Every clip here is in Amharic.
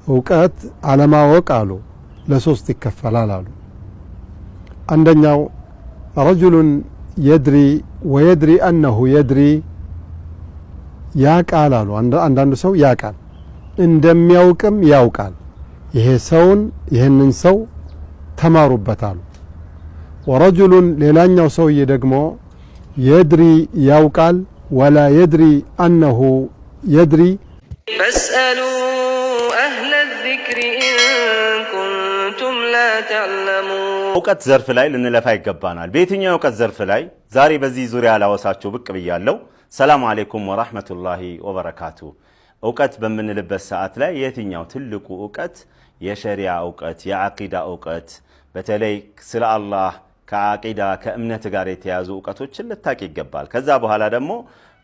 እውቀት አለማወቅ አሉ ለሶስት ይከፈላል አሉ። አንደኛው ረጁሉን የድሪ ወየድሪ አነሁ የድሪ ያቃል አሉ። አንዳንዱ ሰው ያቃል እንደሚያውቅም ያውቃል። ይህንን ሰው ተማሩበታል። ወረጁሉን ሌላኛው ሰውዬ ደግሞ የድሪ ያውቃል ወላ የድሪ አነሁ የድሪ ፈስአሉ አህለ الذክር ኢን ኩንቱም ላ ተዕለሙን። እውቀት ዘርፍ ላይ ልንለፋ ይገባናል። በየትኛው እውቀት ዘርፍ ላይ ዛሬ በዚህ ዙሪያ ላወሳችሁ ብቅ ብያለሁ። ሰላም አለይኩም ወራህመቱላሂ ወበረካቱ። እውቀት በምንልበት ሰዓት ላይ የትኛው ትልቁ እውቀት? የሸሪዓ እውቀት፣ የአቂዳ እውቀት፣ በተለይ ስለ አላህ ከአቂዳ ከእምነት ጋር የተያዙ እውቀቶችን ልታቂ ይገባል። ከዛ በኋላ ደግሞ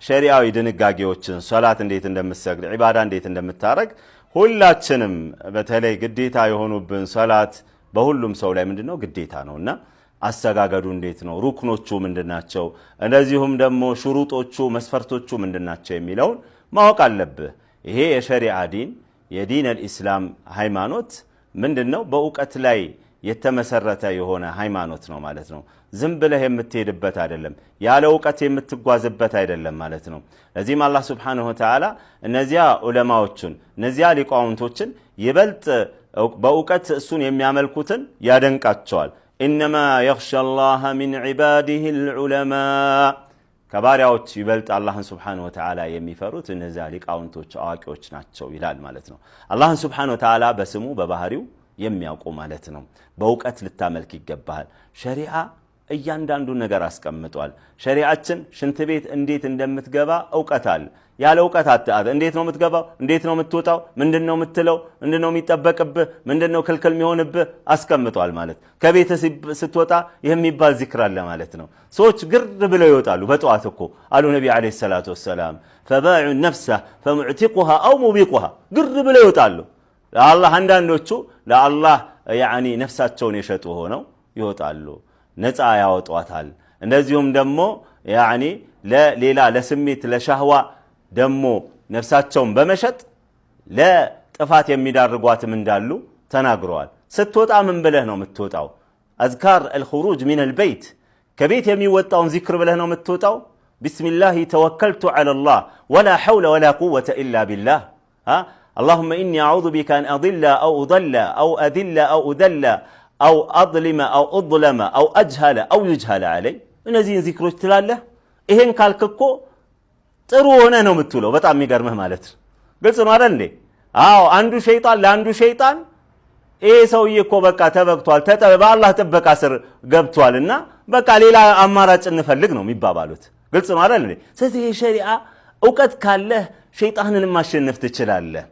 ሸሪዓዊ ድንጋጌዎችን ሶላት እንዴት እንደምትሰግድ፣ ዒባዳ እንዴት እንደምታረግ ሁላችንም በተለይ ግዴታ የሆኑብን ሶላት በሁሉም ሰው ላይ ምንድነው ግዴታ ነውና አሰጋገዱ እንዴት ነው፣ ሩክኖቹ ምንድናቸው፣ እንደዚሁም ደግሞ ሽሩጦቹ መስፈርቶቹ ምንድናቸው የሚለውን ማወቅ አለብህ። ይሄ የሸሪዓ ዲን የዲን አልኢስላም ሃይማኖት ምንድነው? በእውቀት ላይ የተመሰረተ የሆነ ሃይማኖት ነው ማለት ነው። ዝም ብለህ የምትሄድበት አይደለም፣ ያለ እውቀት የምትጓዝበት አይደለም ማለት ነው። ለዚህም አላህ ሱብሓነሁ ወተዓላ እነዚያ ዑለማዎችን እነዚያ ሊቃውንቶችን ይበልጥ በእውቀት እሱን የሚያመልኩትን ያደንቃቸዋል። ኢነማ የኽሻ አላህ ሚን ዒባዲሂ ልዑለማ፣ ከባሪያዎች ይበልጥ አላህን ሱብሓነሁ ወተዓላ የሚፈሩት እነዚያ ሊቃውንቶች አዋቂዎች ናቸው ይላል ማለት ነው። አላህን ሱብሓነሁ ወተዓላ በስሙ በባህሪው የሚያውቁ ማለት ነው። በእውቀት ልታመልክ ይገባል። ሸሪዓ እያንዳንዱ ነገር አስቀምጧል። ሸሪዓችን ሽንት ቤት እንዴት እንደምትገባ እውቀት አለ። ያለ እውቀት እንዴት ነው የምትገባው? እንዴት ነው የምትወጣው? ምንድነው የምትለው? ምንድነው የሚጠበቅብህ? ምንድነው ክልክል የሚሆንብህ? አስቀምጧል ማለት። ከቤት ስትወጣ የሚባል ዚክር አለ ማለት ነው። ሰዎች ግር ብለው ይወጣሉ። በጠዋት እኮ አሉ ነቢ አለይሂ ሰላቱ ወሰላም ፈባዑ ነፍሰ ፈሙዕቲቁሃ አው ሙቢቁሃ፣ ግር ብለው ይወጣሉ። ለአላህ አንዳንዶቹ ለአላህ ያኒ ነፍሳቸውን የሸጡ ሆነው ይወጣሉ፣ ነፃ ያወጧታል። እንደዚሁም ደግሞ ያኒ ለሌላ ለስሜት ለሻህዋ ደግሞ ነፍሳቸውን በመሸጥ ለጥፋት የሚዳርጓትም እንዳሉ ተናግረዋል። ስትወጣ ምን ብለህ ነው የምትወጣው? አዝካር الخروج من البيت፣ ከቤት የሚወጣውን ዚክር ብለህ ነው የምትወጣው። ቢስሚላህ ተወከልቱ على الله ولا حول ولا قوة إلا بالله اللهم إني أعوذ بك أن أضل أو أضل أو أذل أو أذل أو أظلم أو أظلم أو أجهل أو يجهل علي። እነዚህን ዚክሮች ትላለህ። ይሄን ካልክኮ ጥሩ ሆነ ነው የምትውለው። በጣም የሚገርምህ ማለት ግልጽ ነው አይደል እንዴ? አዎ አንዱ ሸይጣን ለአንዱ ሸይጣን ይሄ ሰውዬ እኮ በቃ ተበቅቷል፣ በአላህ ጥበቃ ስር ገብቷልና በቃ ሌላ አማራጭ እንፈልግ ነው የሚባባሉት። ግልጽ ነው አይደል እንዴ? ስለዚህ የሸሪዓ እውቀት ካለህ ሸይጣንን ማሸነፍ ትችላለህ፣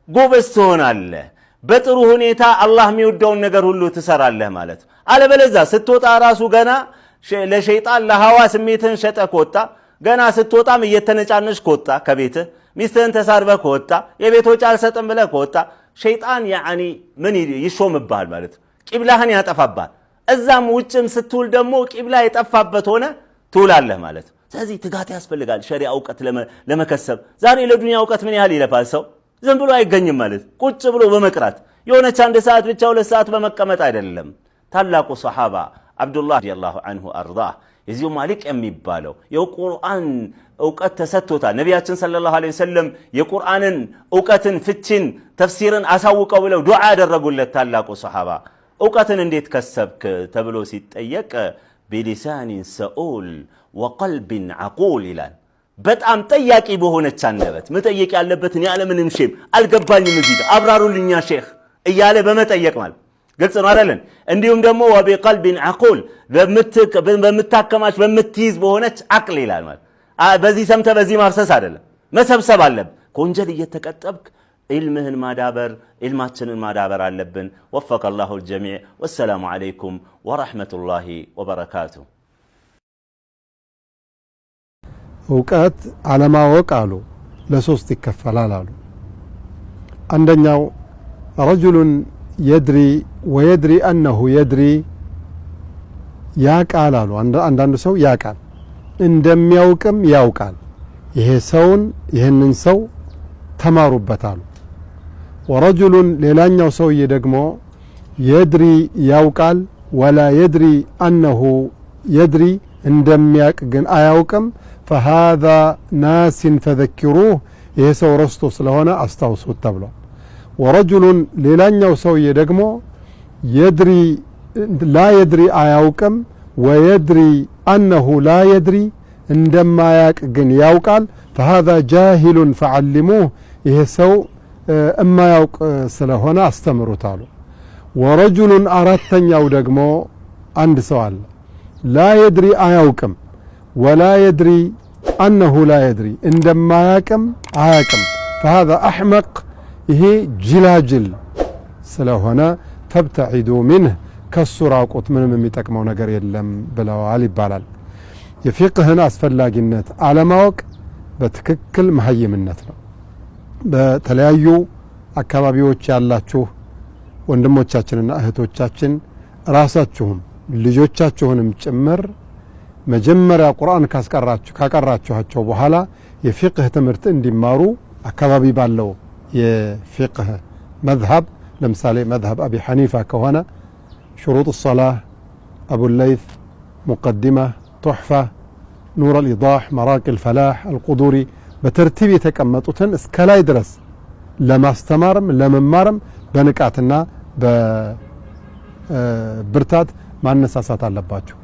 ጎበዝ ትሆናለህ፣ በጥሩ ሁኔታ አላህ የሚወደውን ነገር ሁሉ ትሰራለህ ማለት። አለበለዚያ ስትወጣ ራሱ ገና ለሸይጣን ለሐዋ ስሜትን ሸጠ ከወጣ ገና ስትወጣም እየተነጫነሽ ከወጣ ከቤትህ ሚስትህን ተሳርበህ ከወጣ የቤት ወጪ አልሰጥም ብለህ ከወጣ ሸይጣን ያኒ ምን ይሾምብሃል ማለት፣ ቂብላህን ያጠፋብሃል። እዛም ውጭም ስትውል ደግሞ ቂብላ የጠፋበት ሆነ ትውላለህ ማለት። ስለዚህ ትጋት ያስፈልጋል ሸሪዓ እውቀት ለመከሰብ። ዛሬ ለዱንያ እውቀት ምን ያህል ይለፋል ሰው? ዝም ብሎ አይገኝም ማለት ቁጭ ብሎ በመቅራት የሆነች አንድ ሰዓት ብቻ 2 ሰዓት በመቀመጥ አይደለም። ታላቁ ሰሃባ አብዱላህ ረዲየላሁ ዐንሁ አርዳህ የዚሁ ማሊክ የሚባለው የቁርአን እውቀት ተሰጥቶታል። ነቢያችን ሰለላሁ ዐለይሂ ወሰለም የቁርአንን እውቀትን ፍቺን ተፍሲርን አሳውቀው ብለው ዱዓ ያደረጉለት ታላቁ ሰሃባ እውቀትን እንዴት ከሰብክ ተብሎ ሲጠየቅ ቢሊሳኒን ሰኡል ወቀልቢን ዓቁል ይላል። በጣም ጠያቂ በሆነች አንደበት መጠየቅ ያለበትን ያለምንም ሼም አልገባኝም እዚህ ጋር አብራሩልኛ ሼክ እያለ በመጠየቅ ማለት ግልጽ ነው አይደል? እንዲሁም ደግሞ ወቢቀልቢን ዓቁል በምታከማች በምትይዝ በሆነች አቅል ይላል ማለት። በዚህ ሰምተ በዚህ ማፍሰስ አይደለም፣ መሰብሰብ አለብን። ከወንጀል እየተቀጠብክ ኢልምህን ማዳበር ኢልማችንን ማዳበር አለብን። ወፈቀ አላሁ الجميع والسلام عليكم ورحمة الله وبركاته። እውቀት አለማወቅ አሉ ለሶስት ይከፈላል አሉ። አንደኛው ረጁሉን የድሪ ወየድሪ አነሁ የድሪ ያቃል አሉ። አንዳንዱ ሰው ያቃል እንደሚያውቅም ያውቃል። ይህንን ሰው ተማሩበታል። ወረጁሉን ሌላኛው ሰውዬ ደግሞ የድሪ ያውቃል ወላ የድሪ አነሁ የድሪ እንደሚያቅ ግን አያውቅም ፈሃዛ ናሲን ፈዘኪሩህ ይሄ ሰው ረስቶ ስለሆነ አስታውሱት ተብሏል። ወረጁሉን ሌላኛው ሰውዬ ደግሞ የድሪ ላ የድሪ አያውቅም ወየድሪ አነሁ ላ የድሪ እንደማያቅ ግን ያውቃል ፈሃዛ ጃሂሉን ፈዓሊሙህ ይሄ ሰው እማያውቅ ስለሆነ አስተምሩት አሉ። ወረጁሉን አራተኛው ደግሞ አንድ ሰው አለ ላ የድሪ አያውቅም ወላ የድሪ አነሁ ላ የድሪ እንደማያቅም አያቅም ፈሃዛ አሕመቅ ይሄ ጅላጅል ስለሆነ ፈብተዒዱ ሚንህ ከሱ ራቁት ምንም የሚጠቅመው ነገር የለም ብለዋል ይባላል። የፊቅህን አስፈላጊነት አለማወቅ በትክክል መሀይምነት ነው። በተለያዩ አካባቢዎች ያላችሁ ወንድሞቻችንና እህቶቻችን ራሳችሁም ልጆቻችሁንም ጭምር መጀመሪያ ቁርአን ካቀራችኋቸው በኋላ የፊቅህ ትምህርት እንዲማሩ አካባቢ ባለው የፊቅህ መዝሀብ ለምሳሌ መዝሀብ አቢ ሐኒፋ ከሆነ ሽሩጥ الصلاة አቡ ለይት ሙቀዲማ ቱሕፋ ኑር الإيضاح መራቂ الፈላህ አልቁዱሪ በተርቲብ የተቀመጡትን እስከ ላይ ድረስ ለማስተማርም ለመማርም በንቃትና በብርታት ማነሳሳት አለባቸው።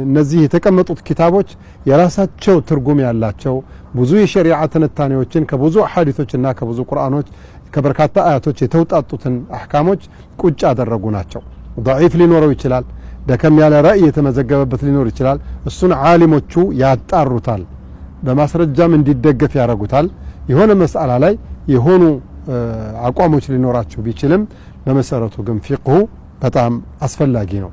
እነዚህ የተቀመጡት ኪታቦች የራሳቸው ትርጉም ያላቸው ብዙ የሸሪዓ ትንታኔዎችን ከብዙ ሐዲሶችና ከብዙ ቁርአኖች ከበርካታ አያቶች የተውጣጡትን አህካሞች ቁጭ ያደረጉ ናቸው። ضعيف ሊኖረው ይችላል፣ ደከም ያለ ራእይ የተመዘገበበት ሊኖር ይችላል። እሱን ዓሊሞቹ ያጣሩታል፣ በማስረጃም እንዲደገፍ ያደርጉታል። የሆነ መስአላ ላይ የሆኑ አቋሞች ሊኖራቸው ቢችልም በመሰረቱ ግን ፊቅሁ በጣም አስፈላጊ ነው።